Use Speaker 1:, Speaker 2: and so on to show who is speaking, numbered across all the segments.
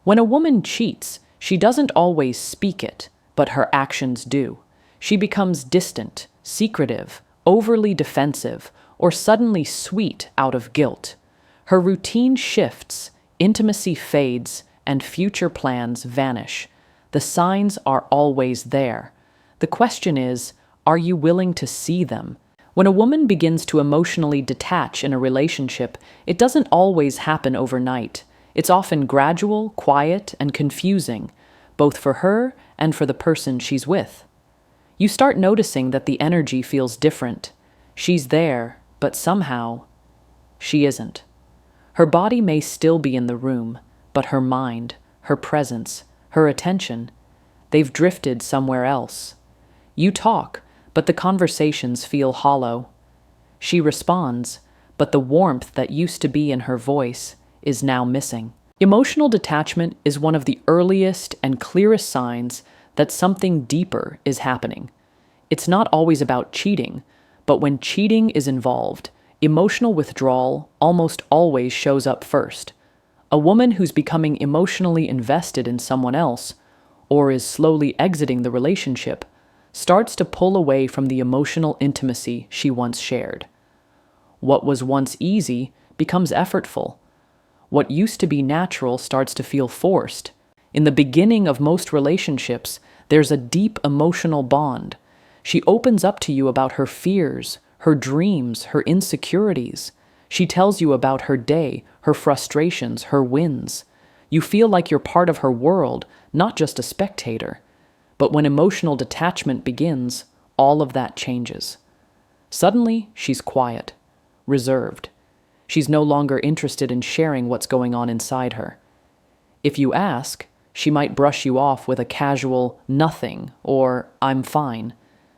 Speaker 1: When a woman cheats, she doesn't always speak it, but her actions do. She becomes distant, secretive, overly defensive, or suddenly sweet out of guilt. Her routine shifts, intimacy fades, and future plans vanish. The signs are always there. The question is, are you willing to see them? When a woman begins to emotionally detach in a relationship, it doesn't always happen overnight. It's often gradual, quiet, and confusing, both for her and for the person she's with. You start noticing that the energy feels different. She's there, but somehow, she isn't. Her body may still be in the room, but her mind, her presence, her attention, they've drifted somewhere else. You talk, but the conversations feel hollow. She responds, but the warmth that used to be in her voice is now missing. Emotional detachment is one of the earliest and clearest signs that something deeper is happening. It's not always about cheating, but when cheating is involved, emotional withdrawal almost always shows up first. A woman who's becoming emotionally invested in someone else, or is slowly exiting the relationship, starts to pull away from the emotional intimacy she once shared. What was once easy becomes effortful. What used to be natural starts to feel forced. In the beginning of most relationships, there's a deep emotional bond. She opens up to you about her fears, her dreams, her insecurities. She tells you about her day, her frustrations, her wins. You feel like you're part of her world, not just a spectator. But when emotional detachment begins, all of that changes. Suddenly, she's quiet, reserved. She's no longer interested in sharing what's going on inside her. If you ask, she might brush you off with a casual "nothing" or "I'm fine."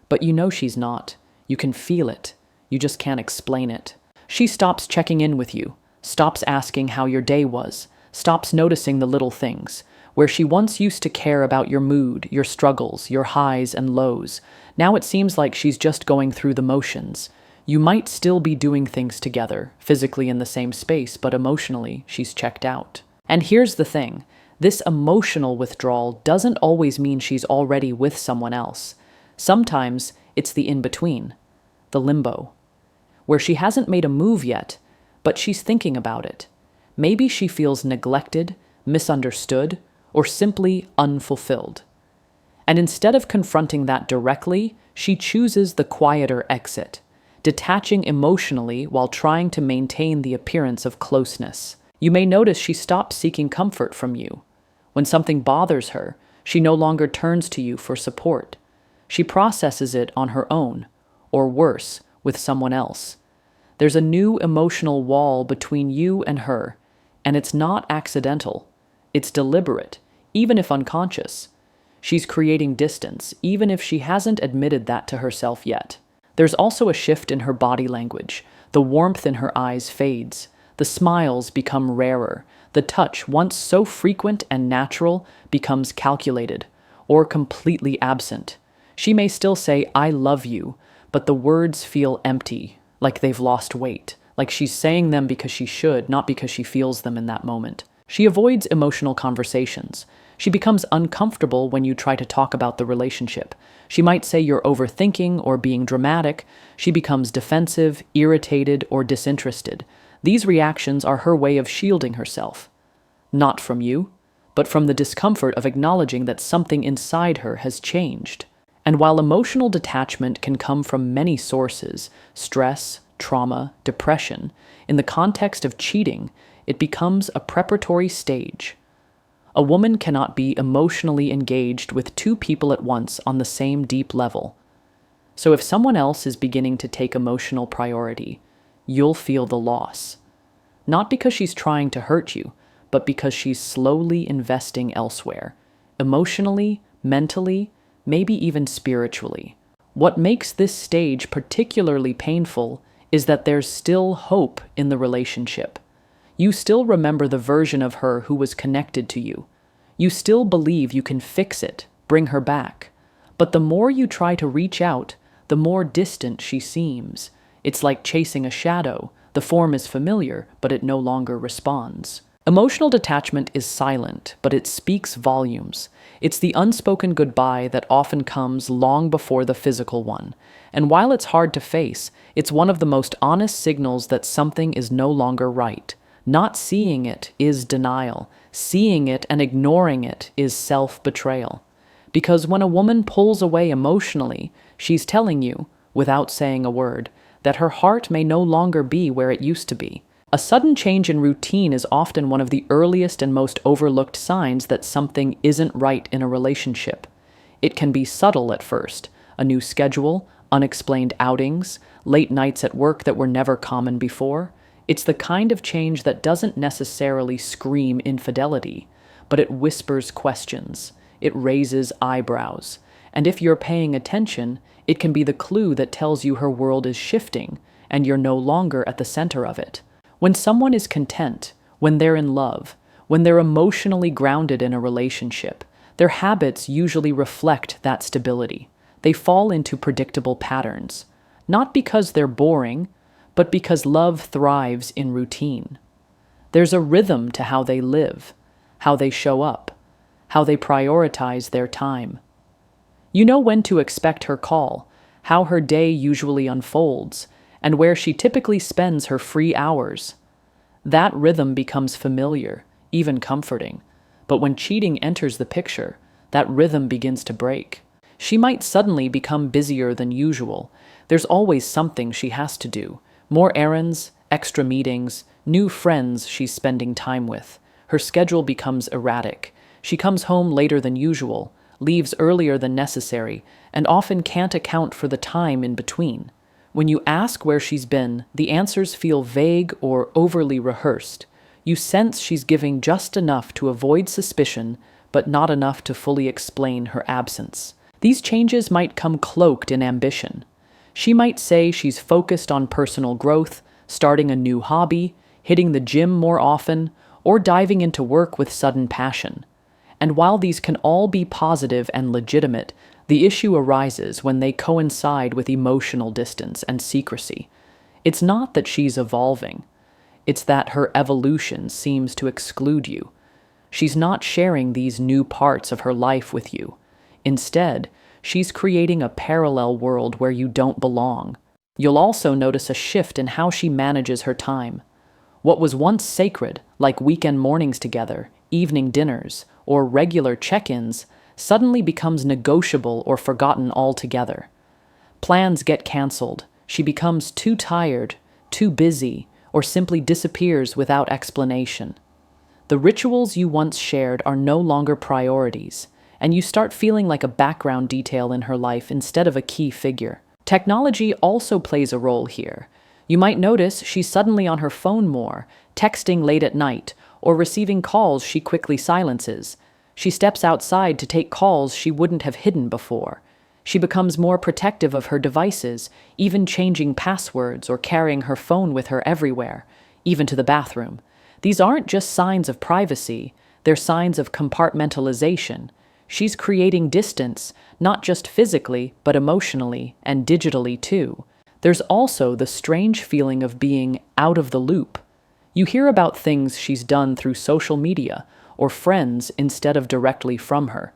Speaker 1: But you know she's not. You can feel it. You just can't explain it. She stops checking in with you, stops asking how your day was, stops noticing the little things. Where she once used to care about your mood, your struggles, your highs and lows, now it seems like she's just going through the motions. You might still be doing things together, physically in the same space, but emotionally, she's checked out. And here's the thing, this emotional withdrawal doesn't always mean she's already with someone else. Sometimes it's the in-between, the limbo, where she hasn't made a move yet, but she's thinking about it. Maybe she feels neglected, misunderstood, or simply unfulfilled. And instead of confronting that directly, she chooses the quieter exit, detaching emotionally while trying to maintain the appearance of closeness. You may notice she stops seeking comfort from you. When something bothers her, she no longer turns to you for support. She processes it on her own, or worse, with someone else. There's a new emotional wall between you and her, and it's not accidental. It's deliberate, even if unconscious. She's creating distance, even if she hasn't admitted that to herself yet. There's also a shift in her body language. The warmth in her eyes fades. The smiles become rarer. The touch, once so frequent and natural, becomes calculated, or completely absent. She may still say, "I love you," but the words feel empty, like they've lost weight, like she's saying them because she should, not because she feels them in that moment. She avoids emotional conversations. She becomes uncomfortable when you try to talk about the relationship. She might say you're overthinking or being dramatic. She becomes defensive, irritated, or disinterested. These reactions are her way of shielding herself. Not from you, but from the discomfort of acknowledging that something inside her has changed. And while emotional detachment can come from many sources, stress, trauma, depression, in the context of cheating, it becomes a preparatory stage. A woman cannot be emotionally engaged with two people at once on the same deep level. So if someone else is beginning to take emotional priority, you'll feel the loss. Not because she's trying to hurt you, but because she's slowly investing elsewhere, emotionally, mentally, maybe even spiritually. What makes this stage particularly painful is that there's still hope in the relationship. You still remember the version of her who was connected to you. You still believe you can fix it, bring her back. But the more you try to reach out, the more distant she seems. It's like chasing a shadow. The form is familiar, but it no longer responds. Emotional detachment is silent, but it speaks volumes. It's the unspoken goodbye that often comes long before the physical one. And while it's hard to face, it's one of the most honest signals that something is no longer right. Not seeing it is denial. Seeing it and ignoring it is self-betrayal. Because when a woman pulls away emotionally, she's telling you, without saying a word, that her heart may no longer be where it used to be. A sudden change in routine is often one of the earliest and most overlooked signs that something isn't right in a relationship. It can be subtle at first, a new schedule, unexplained outings, late nights at work that were never common before. It's the kind of change that doesn't necessarily scream infidelity, but it whispers questions. It raises eyebrows. And if you're paying attention, it can be the clue that tells you her world is shifting, and you're no longer at the center of it. When someone is content, when they're in love, when they're emotionally grounded in a relationship, their habits usually reflect that stability. They fall into predictable patterns, not because they're boring, but because love thrives in routine. There's a rhythm to how they live, how they show up, how they prioritize their time. You know when to expect her call, how her day usually unfolds, and where she typically spends her free hours. That rhythm becomes familiar, even comforting. But when cheating enters the picture, that rhythm begins to break. She might suddenly become busier than usual. There's always something she has to do. More errands, extra meetings, new friends she's spending time with. Her schedule becomes erratic. She comes home later than usual, leaves earlier than necessary, and often can't account for the time in between. When you ask where she's been, the answers feel vague or overly rehearsed. You sense she's giving just enough to avoid suspicion, but not enough to fully explain her absence. These changes might come cloaked in ambition. She might say she's focused on personal growth, starting a new hobby, hitting the gym more often, or diving into work with sudden passion. And while these can all be positive and legitimate, the issue arises when they coincide with emotional distance and secrecy. It's not that she's evolving. It's that her evolution seems to exclude you. She's not sharing these new parts of her life with you. Instead, she's creating a parallel world where you don't belong. You'll also notice a shift in how she manages her time. What was once sacred, like weekend mornings together, evening dinners, or regular check-ins, suddenly becomes negotiable or forgotten altogether. Plans get canceled. She becomes too tired, too busy, or simply disappears without explanation. The rituals you once shared are no longer priorities, and you start feeling like a background detail in her life instead of a key figure. Technology also plays a role here. You might notice she's suddenly on her phone more, texting late at night, or receiving calls she quickly silences. She steps outside to take calls she wouldn't have hidden before. She becomes more protective of her devices, even changing passwords or carrying her phone with her everywhere, even to the bathroom. These aren't just signs of privacy, they're signs of compartmentalization. She's creating distance, not just physically, but emotionally and digitally too. There's also the strange feeling of being out of the loop. You hear about things she's done through social media or friends instead of directly from her.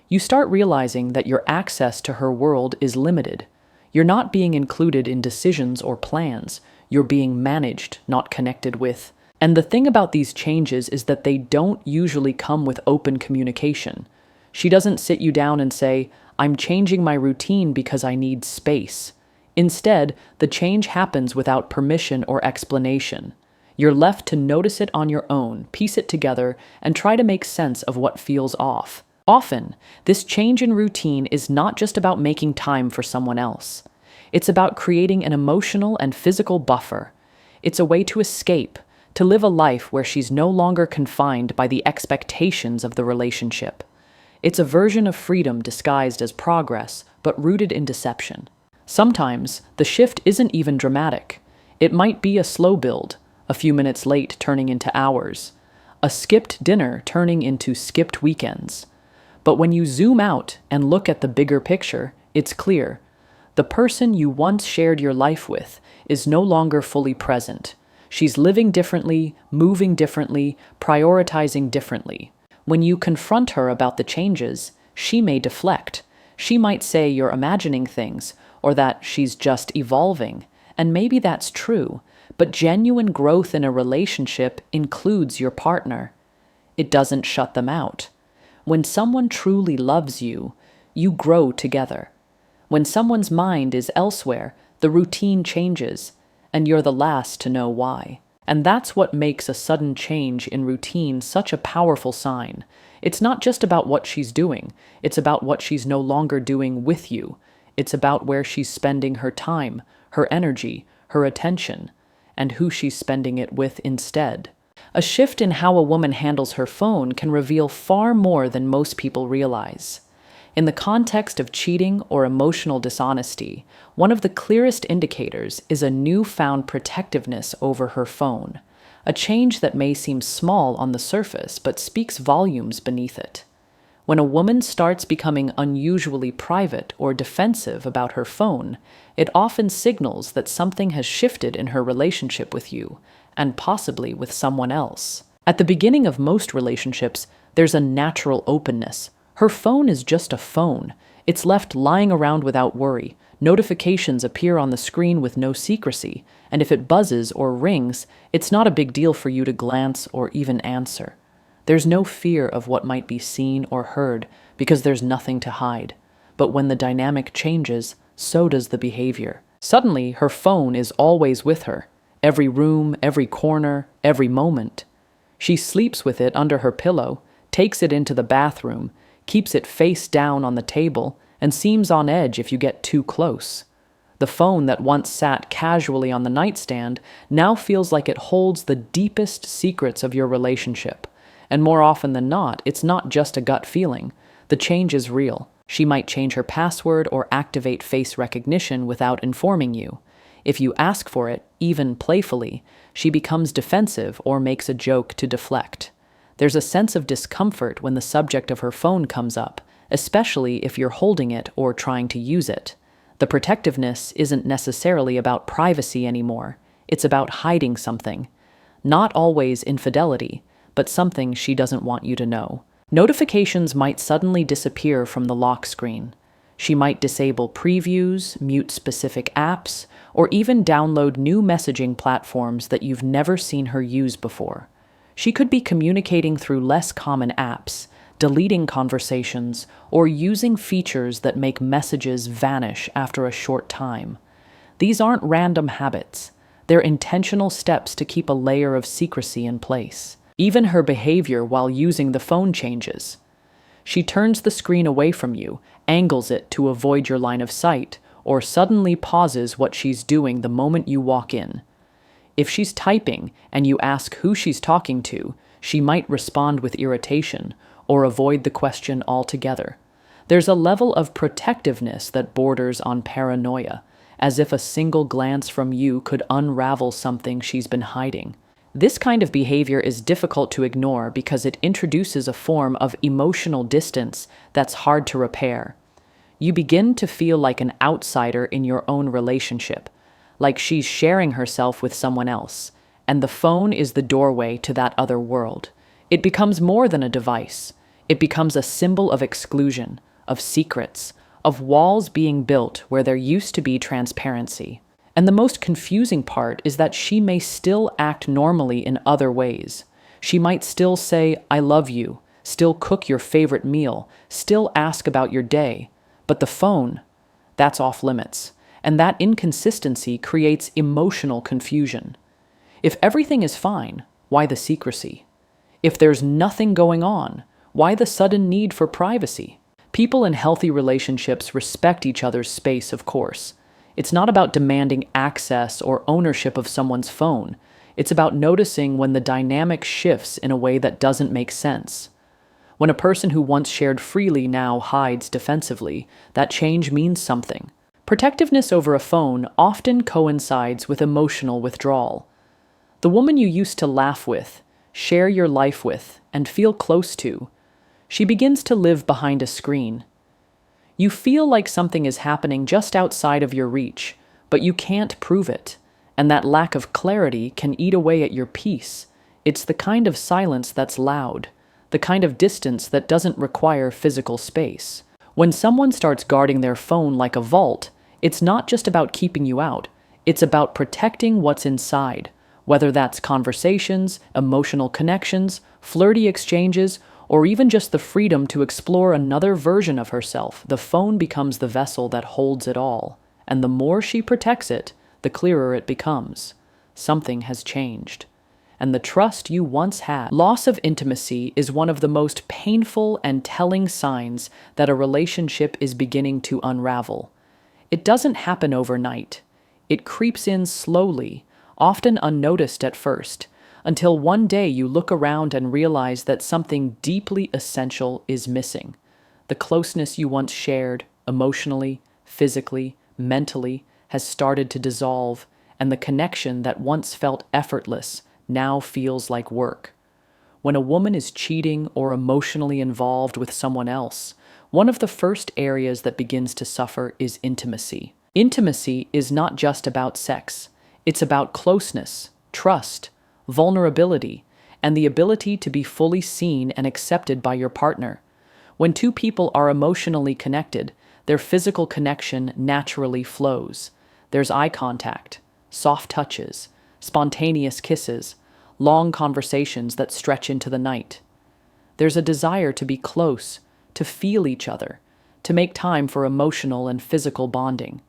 Speaker 1: You start realizing that your access to her world is limited. You're not being included in decisions or plans. You're being managed, not connected with. And the thing about these changes is that they don't usually come with open communication. She doesn't sit you down and say, "I'm changing my routine because I need space." Instead, the change happens without permission or explanation. You're left to notice it on your own, piece it together, and try to make sense of what feels off. Often, this change in routine is not just about making time for someone else. It's about creating an emotional and physical buffer. It's a way to escape, to live a life where she's no longer confined by the expectations of the relationship. It's a version of freedom disguised as progress, but rooted in deception. Sometimes, the shift isn't even dramatic. It might be a slow build, a few minutes late turning into hours, a skipped dinner turning into skipped weekends. But when you zoom out and look at the bigger picture, it's clear. The person you once shared your life with is no longer fully present. She's living differently, moving differently, prioritizing differently. When you confront her about the changes, she may deflect. She might say you're imagining things, or that she's just evolving. And maybe that's true, but genuine growth in a relationship includes your partner. It doesn't shut them out. When someone truly loves you, you grow together. When someone's mind is elsewhere, the routine changes, and you're the last to know why. And that's what makes a sudden change in routine such a powerful sign. It's not just about what she's doing, it's about what she's no longer doing with you. It's about where she's spending her time, her energy, her attention, and who she's spending it with instead. A shift in how a woman handles her phone can reveal far more than most people realize. In the context of cheating or emotional dishonesty, one of the clearest indicators is a newfound protectiveness over her phone, a change that may seem small on the surface but speaks volumes beneath it. When a woman starts becoming unusually private or defensive about her phone, it often signals that something has shifted in her relationship with you, and possibly with someone else. At the beginning of most relationships, there's a natural openness. Her phone is just a phone. It's left lying around without worry. Notifications appear on the screen with no secrecy, and if it buzzes or rings, it's not a big deal for you to glance or even answer. There's no fear of what might be seen or heard because there's nothing to hide. But when the dynamic changes, so does the behavior. Suddenly, her phone is always with her. Every room, every corner, every moment. She sleeps with it under her pillow, takes it into the bathroom, keeps it face down on the table, and seems on edge if you get too close. The phone that once sat casually on the nightstand now feels like it holds the deepest secrets of your relationship. And more often than not, it's not just a gut feeling. The change is real. She might change her password or activate face recognition without informing you. If you ask for it, even playfully, she becomes defensive or makes a joke to deflect. There's a sense of discomfort when the subject of her phone comes up, especially if you're holding it or trying to use it. The protectiveness isn't necessarily about privacy anymore. It's about hiding something. Not always infidelity, but something she doesn't want you to know. Notifications might suddenly disappear from the lock screen. She might disable previews, mute specific apps, or even download new messaging platforms that you've never seen her use before. She could be communicating through less common apps, deleting conversations, or using features that make messages vanish after a short time. These aren't random habits. They're intentional steps to keep a layer of secrecy in place. Even her behavior while using the phone changes. She turns the screen away from you, angles it to avoid your line of sight, or suddenly pauses what she's doing the moment you walk in. If she's typing and you ask who she's talking to, she might respond with irritation or avoid the question altogether. There's a level of protectiveness that borders on paranoia, as if a single glance from you could unravel something she's been hiding. This kind of behavior is difficult to ignore because it introduces a form of emotional distance that's hard to repair. You begin to feel like an outsider in your own relationship, like she's sharing herself with someone else, and the phone is the doorway to that other world. It becomes more than a device. It becomes a symbol of exclusion, of secrets, of walls being built where there used to be transparency. And the most confusing part is that she may still act normally in other ways. She might still say, "I love you," still cook your favorite meal, still ask about your day. But the phone, that's off limits. And that inconsistency creates emotional confusion. If everything is fine, why the secrecy? If there's nothing going on, why the sudden need for privacy? People in healthy relationships respect each other's space, of course. It's not about demanding access or ownership of someone's phone. It's about noticing when the dynamic shifts in a way that doesn't make sense. When a person who once shared freely now hides defensively, that change means something. Protectiveness over a phone often coincides with emotional withdrawal. The woman you used to laugh with, share your life with, and feel close to, she begins to live behind a screen. You feel like something is happening just outside of your reach, but you can't prove it. And that lack of clarity can eat away at your peace. It's the kind of silence that's loud, the kind of distance that doesn't require physical space. When someone starts guarding their phone like a vault, it's not just about keeping you out, it's about protecting what's inside, whether that's conversations, emotional connections, flirty exchanges, or even just the freedom to explore another version of herself. The phone becomes the vessel that holds it all, and the more she protects it, the clearer it becomes. Something has changed. And the trust you once had. Loss of intimacy is one of the most painful and telling signs that a relationship is beginning to unravel. It doesn't happen overnight. It creeps in slowly, often unnoticed at first, until one day you look around and realize that something deeply essential is missing. The closeness you once shared, emotionally, physically, mentally, has started to dissolve, and the connection that once felt effortless now feels like work. When a woman is cheating or emotionally involved with someone else, one of the first areas that begins to suffer is intimacy. Intimacy is not just about sex. It's about closeness, trust, vulnerability, and the ability to be fully seen and accepted by your partner. When two people are emotionally connected, their physical connection naturally flows. There's eye contact, soft touches, spontaneous kisses, long conversations that stretch into the night. There's a desire to be close, to feel each other, to make time for emotional and physical bonding.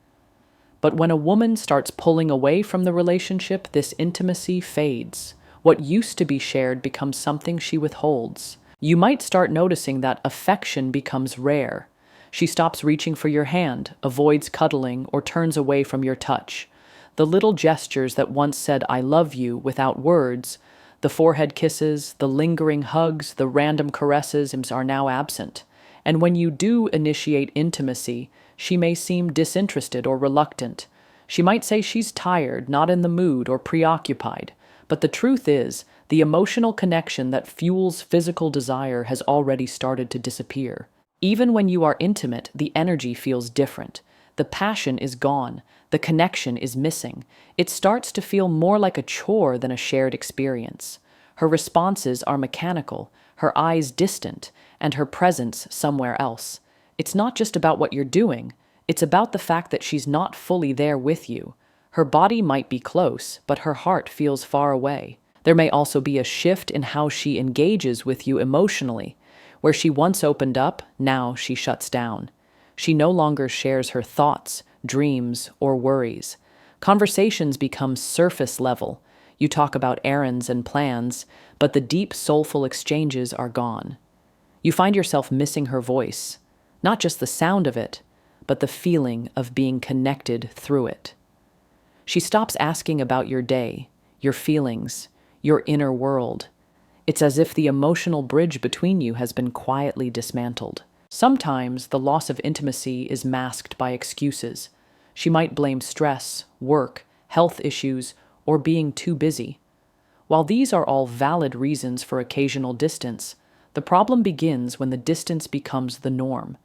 Speaker 1: But when a woman starts pulling away from the relationship, this intimacy fades. What used to be shared becomes something she withholds. You might start noticing that affection becomes rare. She stops reaching for your hand, avoids cuddling, or turns away from your touch. The little gestures that once said, "I love you," without words, the forehead kisses, the lingering hugs, the random caresses are now absent. And when you do initiate intimacy, she may seem disinterested or reluctant. She might say she's tired, not in the mood, or preoccupied. But the truth is, the emotional connection that fuels physical desire has already started to disappear. Even when you are intimate, the energy feels different. The passion is gone. The connection is missing. It starts to feel more like a chore than a shared experience. Her responses are mechanical, her eyes distant, and her presence somewhere else. It's not just about what you're doing. It's about the fact that she's not fully there with you. Her body might be close, but her heart feels far away. There may also be a shift in how she engages with you emotionally. Where she once opened up, now she shuts down. She no longer shares her thoughts, dreams, or worries. Conversations become surface level. You talk about errands and plans, but the deep, soulful exchanges are gone. You find yourself missing her voice, not just the sound of it, but the feeling of being connected through it. She stops asking about your day, your feelings, your inner world. It's as if the emotional bridge between you has been quietly dismantled. Sometimes the loss of intimacy is masked by excuses. She might blame stress, work, health issues, or being too busy. While these are all valid reasons for occasional distance, the problem begins when the distance becomes the norm.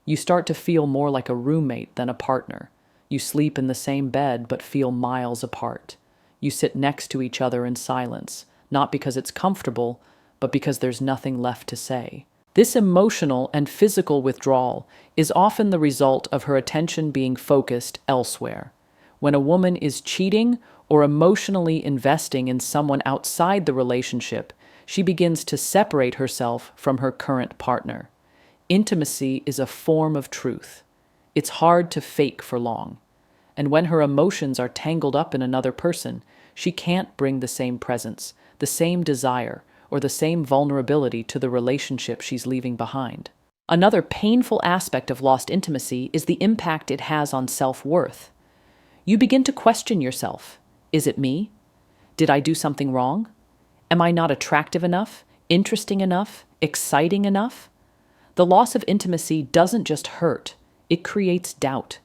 Speaker 1: You start to feel more like a roommate than a partner. You sleep in the same bed but feel miles apart. You sit next to each other in silence, not because it's comfortable, but because there's nothing left to say. This emotional and physical withdrawal is often the result of her attention being focused elsewhere. When a woman is cheating or emotionally investing in someone outside the relationship, she begins to separate herself from her current partner. Intimacy is a form of truth. It's hard to fake for long. And when her emotions are tangled up in another person, she can't bring the same presence, the same desire, or the same vulnerability to the relationship she's leaving behind. Another painful aspect of lost intimacy is the impact it has on self-worth. You begin to question yourself. Is it me? Did I do something wrong? Am I not attractive enough, interesting enough, exciting enough? The loss of intimacy doesn't just hurt, it creates doubt.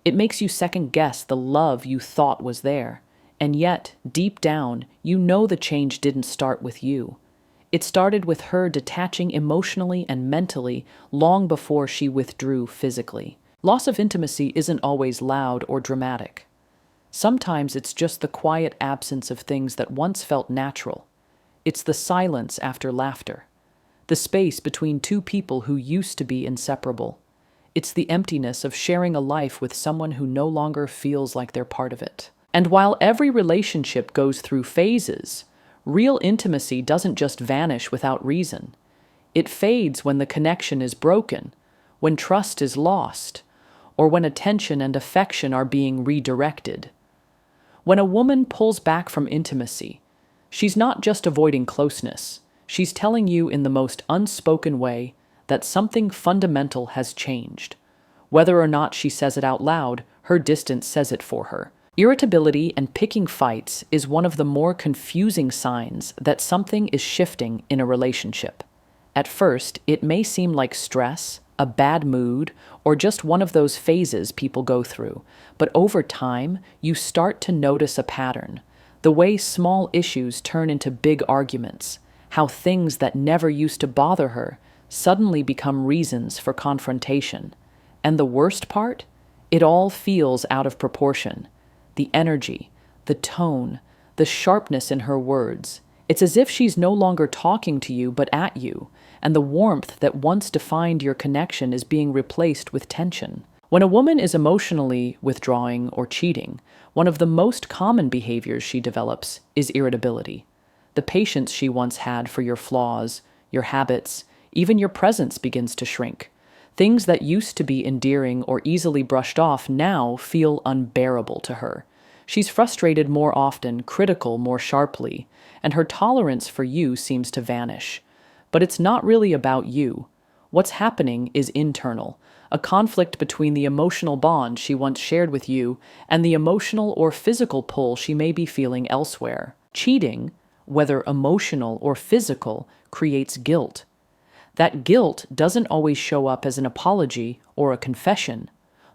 Speaker 1: It makes you second-guess the love you thought was there. And yet, deep down, you know the change didn't start with you. It started with her detaching emotionally and mentally long before she withdrew physically. Loss of intimacy isn't always loud or dramatic. Sometimes it's just the quiet absence of things that once felt natural. It's the silence after laughter, the space between two people who used to be inseparable. It's the emptiness of sharing a life with someone who no longer feels like they're part of it. And while every relationship goes through phases, real intimacy doesn't just vanish without reason. It fades when the connection is broken, when trust is lost, or when attention and affection are being redirected. When a woman pulls back from intimacy, she's not just avoiding closeness, she's telling you in the most unspoken way that something fundamental has changed. Whether or not she says it out loud, her distance says it for her. Irritability and picking fights is one of the more confusing signs that something is shifting in a relationship. At first, it may seem like stress, a bad mood, or just one of those phases people go through, but over time, you start to notice a pattern. The way small issues turn into big arguments, how things that never used to bother her suddenly become reasons for confrontation. And the worst part? It all feels out of proportion. The energy, the tone, the sharpness in her words. It's as if she's no longer talking to you but at you, and the warmth that once defined your connection is being replaced with tension. When a woman is emotionally withdrawing or cheating, one of the most common behaviors she develops is irritability. The patience she once had for your flaws, your habits, even your presence begins to shrink. Things that used to be endearing or easily brushed off now feel unbearable to her. She's frustrated more often, critical more sharply, and her tolerance for you seems to vanish. But it's not really about you. What's happening is internal, a conflict between the emotional bond she once shared with you and the emotional or physical pull she may be feeling elsewhere. Cheating, whether emotional or physical, creates guilt. That guilt doesn't always show up as an apology or a confession.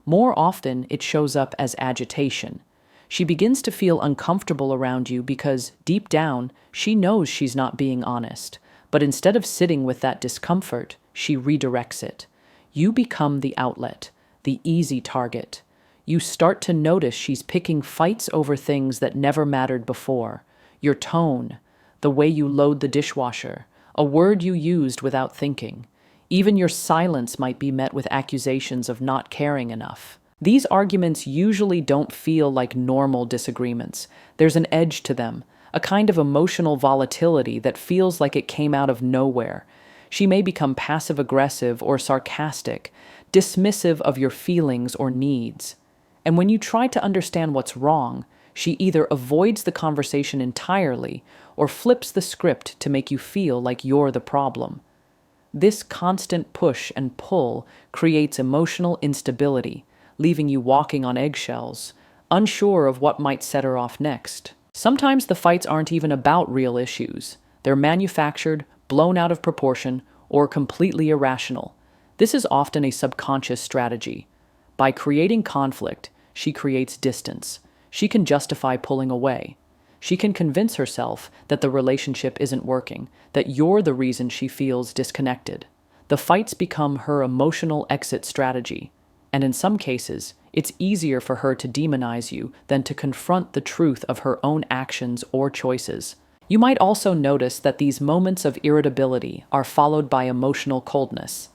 Speaker 1: More often, it shows up as agitation. She begins to feel uncomfortable around you because, deep down, she knows she's not being honest. But instead of sitting with that discomfort, she redirects it. You become the outlet, the easy target. You start to notice she's picking fights over things that never mattered before. Your tone, the way you load the dishwasher, a word you used without thinking. Even your silence might be met with accusations of not caring enough. These arguments usually don't feel like normal disagreements. There's an edge to them, a kind of emotional volatility that feels like it came out of nowhere. She may become passive-aggressive or sarcastic, dismissive of your feelings or needs. And when you try to understand what's wrong, she either avoids the conversation entirely or flips the script to make you feel like you're the problem. This constant push and pull creates emotional instability, leaving you walking on eggshells, unsure of what might set her off next. Sometimes the fights aren't even about real issues. They're manufactured, blown out of proportion, or completely irrational. This is often a subconscious strategy. By creating conflict, she creates distance. She can justify pulling away. She can convince herself that the relationship isn't working, that you're the reason she feels disconnected. The fights become her emotional exit strategy. And in some cases, it's easier for her to demonize you than to confront the truth of her own actions or choices. You might also notice that these moments of irritability are followed by emotional coldness.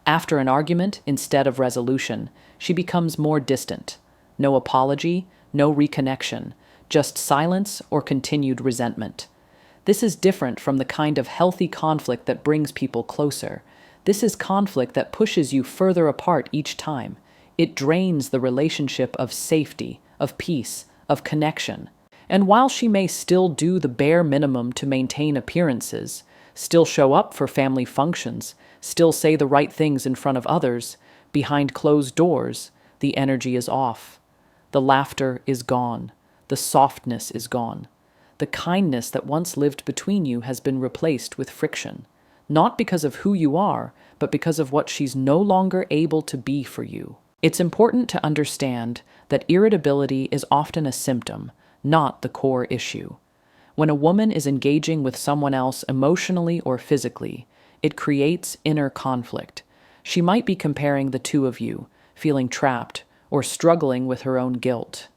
Speaker 1: After an argument, instead of resolution, she becomes more distant. No apology, no reconnection, just silence or continued resentment. This is different from the kind of healthy conflict that brings people closer. This is conflict that pushes you further apart each time. It drains the relationship of safety, of peace, of connection. And while she may still do the bare minimum to maintain appearances, still show up for family functions, still say the right things in front of others, behind closed doors, the energy is off. The laughter is gone. The softness is gone. The kindness that once lived between you has been replaced with friction. Not because of who you are, but because of what she's no longer able to be for you. It's important to understand that irritability is often a symptom, not the core issue. When a woman is engaging with someone else emotionally or physically, it creates inner conflict. She might be comparing the two of you, feeling trapped, or struggling with her own guilt.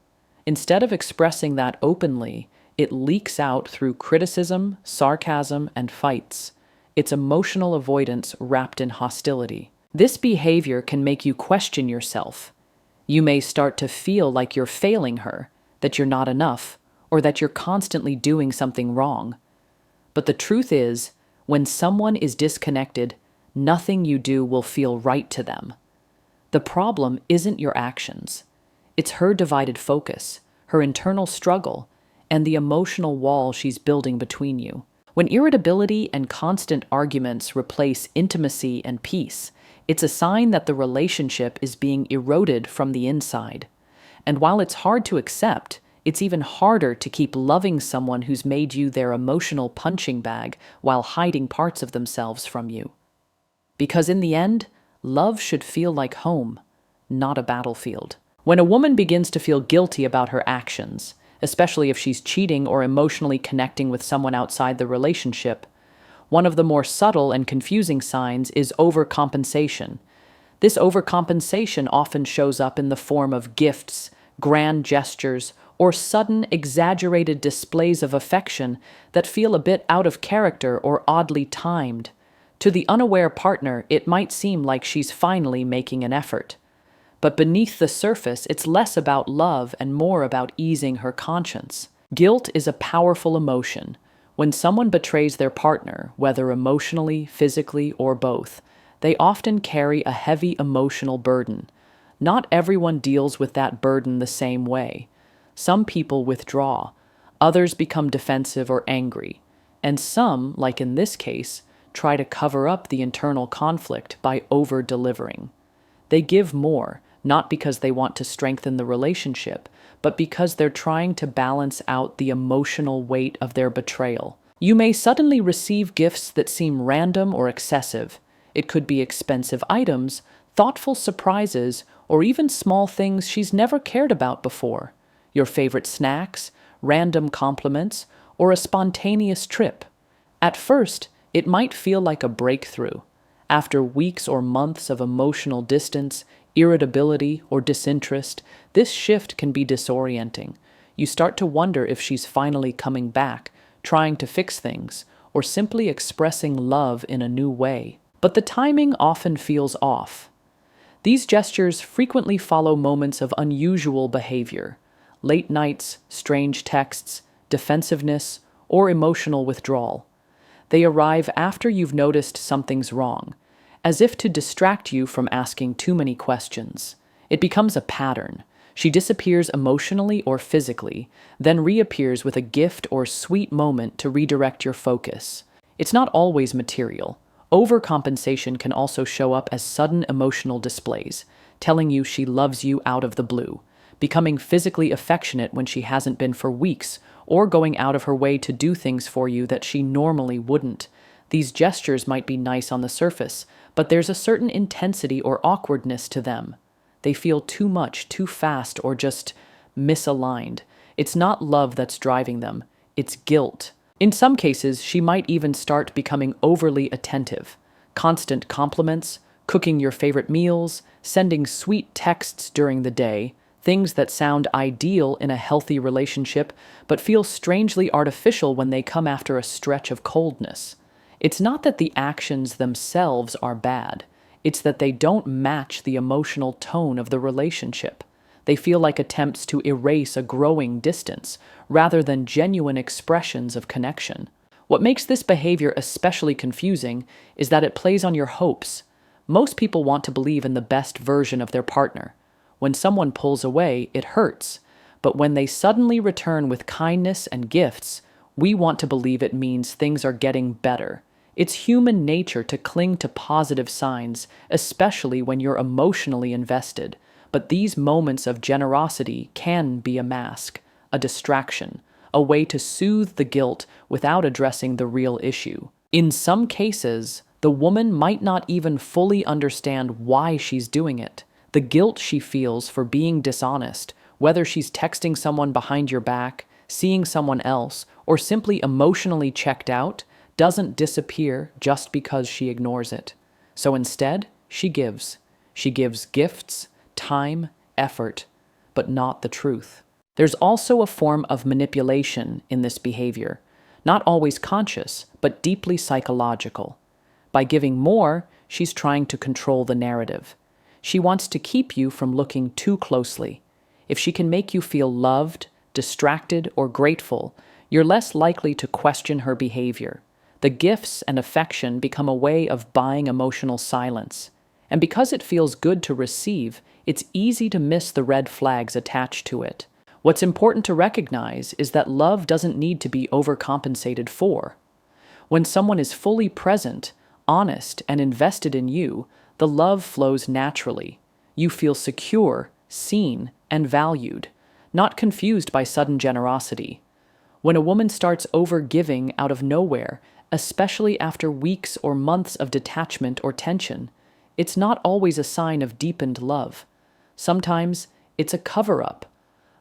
Speaker 1: Instead of expressing that openly, it leaks out through criticism, sarcasm, and fights. It's emotional avoidance wrapped in hostility. This behavior can make you question yourself. You may start to feel like you're failing her, that you're not enough, or that you're constantly doing something wrong. But the truth is, when someone is disconnected, nothing you do will feel right to them. The problem isn't your actions. It's her divided focus, her internal struggle, and the emotional wall she's building between you. When irritability and constant arguments replace intimacy and peace, it's a sign that the relationship is being eroded from the inside. And while it's hard to accept, it's even harder to keep loving someone who's made you their emotional punching bag while hiding parts of themselves from you. Because in the end, love should feel like home, not a battlefield. When a woman begins to feel guilty about her actions, especially if she's cheating or emotionally connecting with someone outside the relationship, one of the more subtle and confusing signs is overcompensation. This overcompensation often shows up in the form of gifts, grand gestures, or sudden, exaggerated displays of affection that feel a bit out of character or oddly timed. To the unaware partner, it might seem like she's finally making an effort. But beneath the surface, it's less about love and more about easing her conscience. Guilt is a powerful emotion. When someone betrays their partner, whether emotionally, physically, or both, they often carry a heavy emotional burden. Not everyone deals with that burden the same way. Some people withdraw, others become defensive or angry, and some, like in this case, try to cover up the internal conflict by over-delivering. They give more, not because they want to strengthen the relationship, but because they're trying to balance out the emotional weight of their betrayal. You may suddenly receive gifts that seem random or excessive. It could be expensive items, thoughtful surprises, or even small things she's never cared about before. Your favorite snacks, random compliments, or a spontaneous trip. At first, it might feel like a breakthrough. After weeks or months of emotional distance, irritability, or disinterest, this shift can be disorienting. You start to wonder if she's finally coming back, trying to fix things, or simply expressing love in a new way. But the timing often feels off. These gestures frequently follow moments of unusual behavior, late nights, strange texts, defensiveness, or emotional withdrawal. They arrive after you've noticed something's wrong, as if to distract you from asking too many questions. It becomes a pattern. She disappears emotionally or physically, then reappears with a gift or sweet moment to redirect your focus. It's not always material. Overcompensation can also show up as sudden emotional displays, telling you she loves you out of the blue, becoming physically affectionate when she hasn't been for weeks, or going out of her way to do things for you that she normally wouldn't. These gestures might be nice on the surface, but there's a certain intensity or awkwardness to them. They feel too much, too fast, or just misaligned. It's not love that's driving them, it's guilt. In some cases, she might even start becoming overly attentive. Constant compliments, cooking your favorite meals, sending sweet texts during the day, things that sound ideal in a healthy relationship, but feel strangely artificial when they come after a stretch of coldness. It's not that the actions themselves are bad. It's that they don't match the emotional tone of the relationship. They feel like attempts to erase a growing distance, rather than genuine expressions of connection. What makes this behavior especially confusing is that it plays on your hopes. Most people want to believe in the best version of their partner. When someone pulls away, it hurts. But when they suddenly return with kindness and gifts, we want to believe it means things are getting better. It's human nature to cling to positive signs, especially when you're emotionally invested. But these moments of generosity can be a mask, a distraction, a way to soothe the guilt without addressing the real issue. In some cases, the woman might not even fully understand why she's doing it. The guilt she feels for being dishonest, whether she's texting someone behind your back, seeing someone else, or simply emotionally checked out, doesn't disappear just because she ignores it. So instead, she gives. She gives gifts, time, effort, but not the truth. There's also a form of manipulation in this behavior, not always conscious, but deeply psychological. By giving more, she's trying to control the narrative. She wants to keep you from looking too closely. If she can make you feel loved, distracted, or grateful, you're less likely to question her behavior. The gifts and affection become a way of buying emotional silence. And because it feels good to receive, it's easy to miss the red flags attached to it. What's important to recognize is that love doesn't need to be overcompensated for. When someone is fully present, honest, and invested in you, the love flows naturally. You feel secure, seen, and valued, not confused by sudden generosity. When a woman starts over-giving out of nowhere, especially after weeks or months of detachment or tension, it's not always a sign of deepened love. Sometimes it's a cover-up,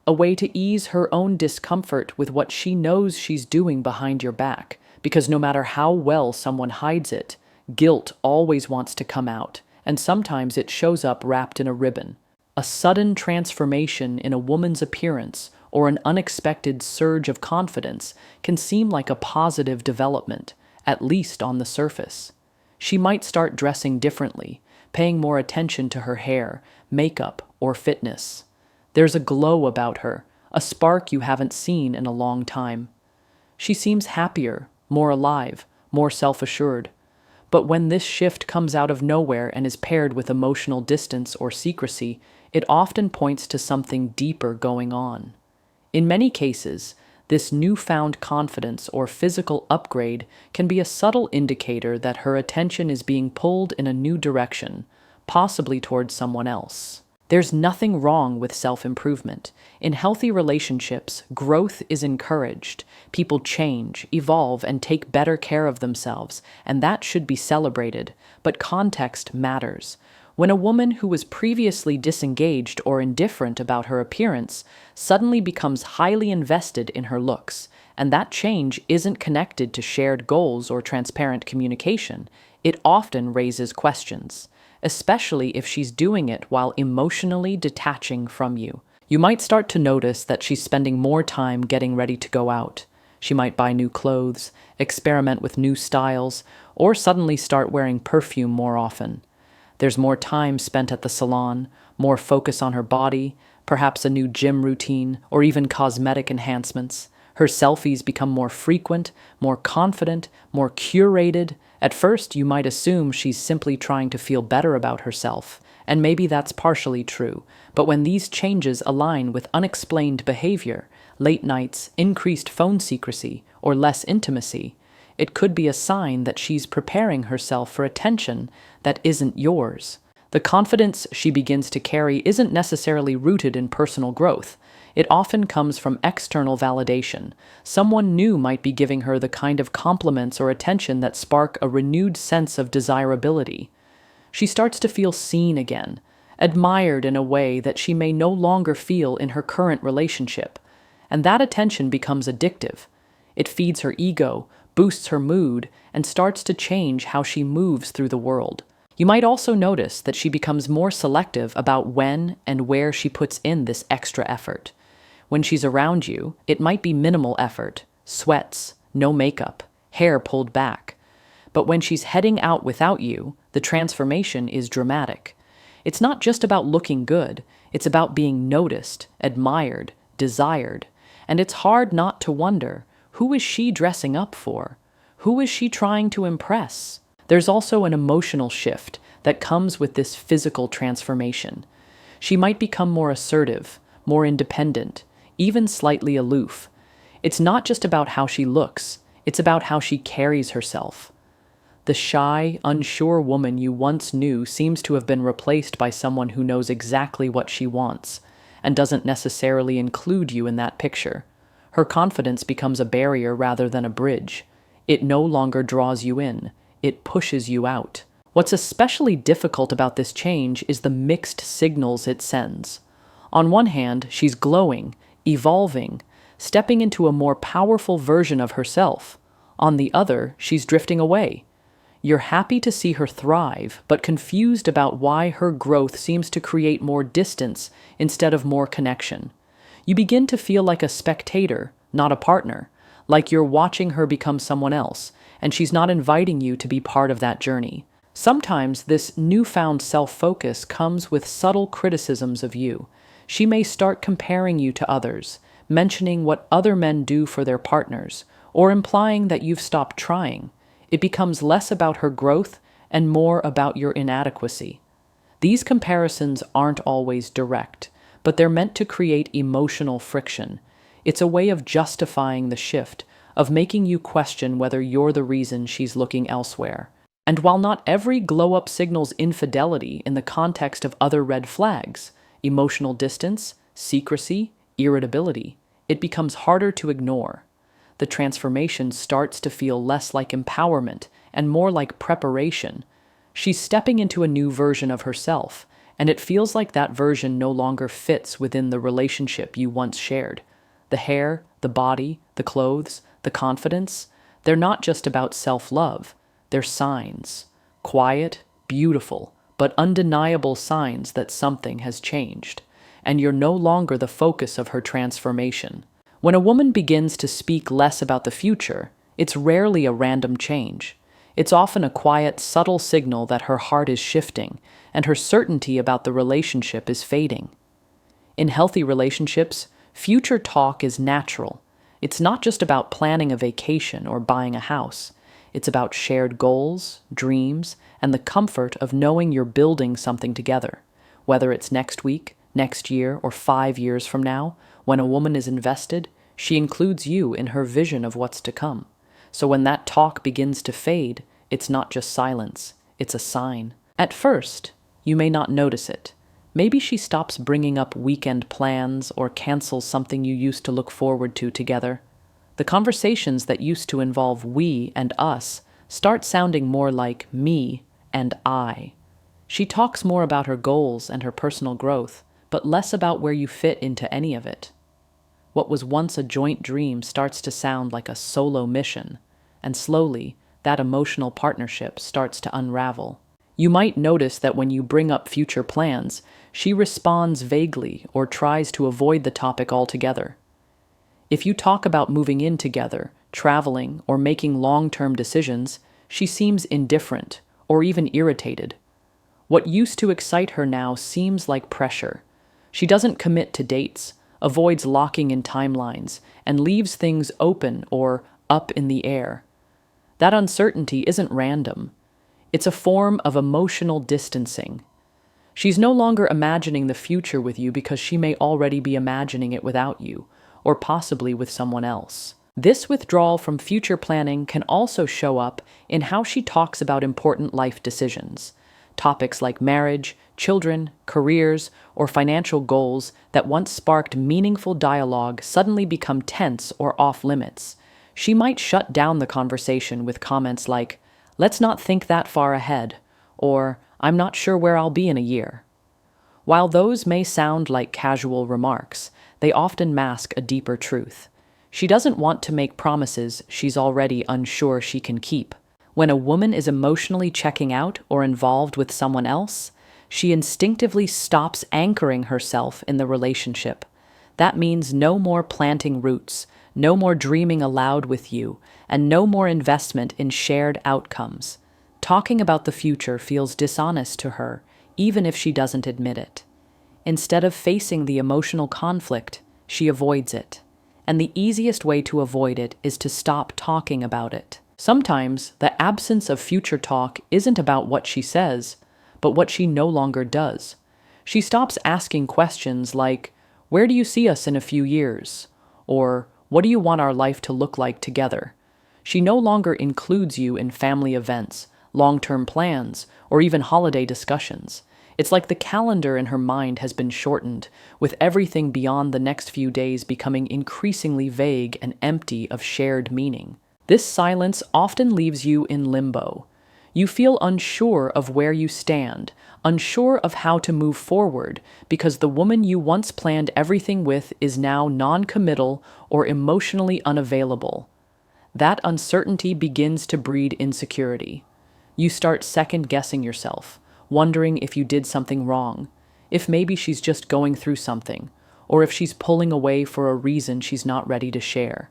Speaker 1: a way to ease her own discomfort with what she knows she's doing behind your back, because no matter how well someone hides it, guilt always wants to come out, and sometimes it shows up wrapped in a ribbon. A sudden transformation in a woman's appearance or an unexpected surge of confidence can seem like a positive development, at least on the surface. She might start dressing differently, paying more attention to her hair, makeup, or fitness. There's a glow about her, a spark you haven't seen in a long time. She seems happier, more alive, more self-assured. But when this shift comes out of nowhere and is paired with emotional distance or secrecy, it often points to something deeper going on. In many cases, this newfound confidence or physical upgrade can be a subtle indicator that her attention is being pulled in a new direction, possibly towards someone else. There's nothing wrong with self-improvement. In healthy relationships, growth is encouraged. People change, evolve, and take better care of themselves, and that should be celebrated. But context matters. When a woman who was previously disengaged or indifferent about her appearance suddenly becomes highly invested in her looks, and that change isn't connected to shared goals or transparent communication, it often raises questions, especially if she's doing it while emotionally detaching from you. You might start to notice that she's spending more time getting ready to go out. She might buy new clothes, experiment with new styles, or suddenly start wearing perfume more often. There's more time spent at the salon, more focus on her body, perhaps a new gym routine, or even cosmetic enhancements. Her selfies become more frequent, more confident, more curated. At first, you might assume she's simply trying to feel better about herself, and maybe that's partially true. But when these changes align with unexplained behavior, late nights, increased phone secrecy, or less intimacy, it could be a sign that she's preparing herself for attention that isn't yours. The confidence she begins to carry isn't necessarily rooted in personal growth. It often comes from external validation. Someone new might be giving her the kind of compliments or attention that spark a renewed sense of desirability. She starts to feel seen again, admired in a way that she may no longer feel in her current relationship. And that attention becomes addictive. It feeds her ego, boosts her mood, and starts to change how she moves through the world. You might also notice that she becomes more selective about when and where she puts in this extra effort. When she's around you, it might be minimal effort, sweats, no makeup, hair pulled back. But when she's heading out without you, the transformation is dramatic. It's not just about looking good, it's about being noticed, admired, desired. And it's hard not to wonder, who is she dressing up for? Who is she trying to impress? There's also an emotional shift that comes with this physical transformation. She might become more assertive, more independent, even slightly aloof. It's not just about how she looks, it's about how she carries herself. The shy, unsure woman you once knew seems to have been replaced by someone who knows exactly what she wants, and doesn't necessarily include you in that picture. Her confidence becomes a barrier rather than a bridge. It no longer draws you in, it pushes you out. What's especially difficult about this change is the mixed signals it sends. On one hand, she's glowing, evolving, stepping into a more powerful version of herself. On the other, she's drifting away. You're happy to see her thrive, but confused about why her growth seems to create more distance instead of more connection. You begin to feel like a spectator, not a partner, like you're watching her become someone else, and she's not inviting you to be part of that journey. Sometimes this newfound self-focus comes with subtle criticisms of you. She may start comparing you to others, mentioning what other men do for their partners, or implying that you've stopped trying. It becomes less about her growth and more about your inadequacy. These comparisons aren't always direct, but they're meant to create emotional friction. It's a way of justifying the shift, of making you question whether you're the reason she's looking elsewhere. And while not every glow-up signals infidelity in the context of other red flags, emotional distance, secrecy, irritability, it becomes harder to ignore. The transformation starts to feel less like empowerment and more like preparation. She's stepping into a new version of herself, and it feels like that version no longer fits within the relationship you once shared. The hair, the body, the clothes, the confidence, they're not just about self-love. They're signs. Quiet, beautiful, but undeniable signs that something has changed, and you're no longer the focus of her transformation. When a woman begins to speak less about the future, it's rarely a random change. It's often a quiet, subtle signal that her heart is shifting, and her certainty about the relationship is fading. In healthy relationships, future talk is natural. It's not just about planning a vacation or buying a house. It's about shared goals, dreams, and the comfort of knowing you're building something together. Whether it's next week, next year, or 5 years from now, when a woman is invested, she includes you in her vision of what's to come. So when that talk begins to fade, it's not just silence, it's a sign. At first, you may not notice it. Maybe she stops bringing up weekend plans or cancels something you used to look forward to together. The conversations that used to involve we and us start sounding more like me and I. She talks more about her goals and her personal growth, but less about where you fit into any of it. What was once a joint dream starts to sound like a solo mission, and slowly, that emotional partnership starts to unravel. You might notice that when you bring up future plans, she responds vaguely or tries to avoid the topic altogether. If you talk about moving in together, traveling, or making long-term decisions, she seems indifferent or even irritated. What used to excite her now seems like pressure. She doesn't commit to dates, avoids locking in timelines, and leaves things open or up in the air. That uncertainty isn't random. It's a form of emotional distancing. She's no longer imagining the future with you because she may already be imagining it without you, or possibly with someone else. This withdrawal from future planning can also show up in how she talks about important life decisions. Topics like marriage, children, careers, or financial goals that once sparked meaningful dialogue suddenly become tense or off limits. She might shut down the conversation with comments like, "Let's not think that far ahead," or "I'm not sure where I'll be in a year." While those may sound like casual remarks, they often mask a deeper truth. She doesn't want to make promises she's already unsure she can keep. When a woman is emotionally checking out or involved with someone else, she instinctively stops anchoring herself in the relationship. That means no more planting roots, no more dreaming aloud with you, and no more investment in shared outcomes. Talking about the future feels dishonest to her, even if she doesn't admit it. Instead of facing the emotional conflict, she avoids it. And the easiest way to avoid it is to stop talking about it. Sometimes, the absence of future talk isn't about what she says, but what she no longer does. She stops asking questions like, "Where do you see us in a few years?" Or, "What do you want our life to look like together?" She no longer includes you in family events, long-term plans, or even holiday discussions. It's like the calendar in her mind has been shortened, with everything beyond the next few days becoming increasingly vague and empty of shared meaning. This silence often leaves you in limbo. You feel unsure of where you stand, unsure of how to move forward, because the woman you once planned everything with is now non-committal or emotionally unavailable. That uncertainty begins to breed insecurity. You start second-guessing yourself, wondering if you did something wrong, if maybe she's just going through something, or if she's pulling away for a reason she's not ready to share.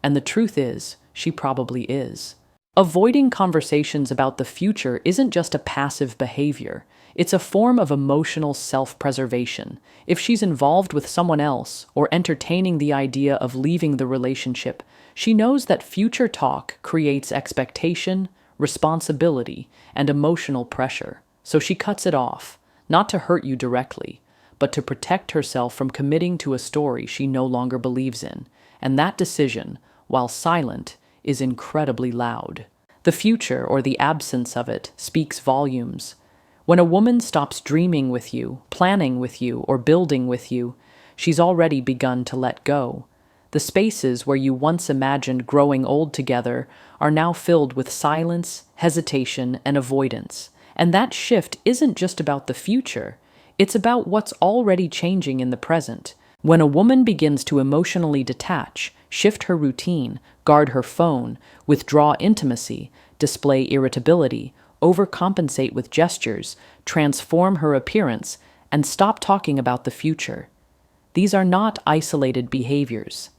Speaker 1: And the truth is, she probably is. Avoiding conversations about the future isn't just a passive behavior. It's a form of emotional self-preservation. If she's involved with someone else or entertaining the idea of leaving the relationship, she knows that future talk creates expectation, responsibility, and emotional pressure. So she cuts it off, not to hurt you directly, but to protect herself from committing to a story she no longer believes in. And that decision, while silent, is incredibly loud. The future, or the absence of it, speaks volumes. When a woman stops dreaming with you, planning with you, or building with you, she's already begun to let go. The spaces where you once imagined growing old together are now filled with silence, hesitation, and avoidance. And that shift isn't just about the future, it's about what's already changing in the present. When a woman begins to emotionally detach, shift her routine, guard her phone, withdraw intimacy, display irritability, overcompensate with gestures, transform her appearance, and stop talking about the future. These are not isolated behaviors.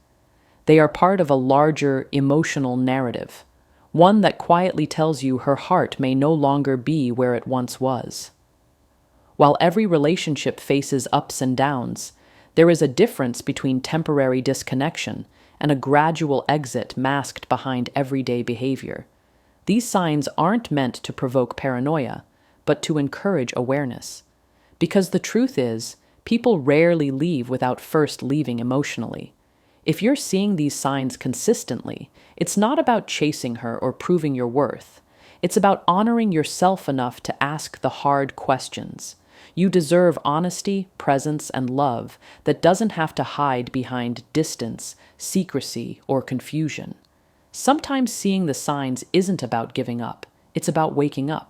Speaker 1: They are part of a larger emotional narrative, one that quietly tells you her heart may no longer be where it once was. While every relationship faces ups and downs, there is a difference between temporary disconnection and a gradual exit masked behind everyday behavior. These signs aren't meant to provoke paranoia, but to encourage awareness. Because the truth is, people rarely leave without first leaving emotionally. If you're seeing these signs consistently, it's not about chasing her or proving your worth. It's about honoring yourself enough to ask the hard questions. You deserve honesty, presence, and love that doesn't have to hide behind distance, secrecy, or confusion. Sometimes seeing the signs isn't about giving up, it's about waking up.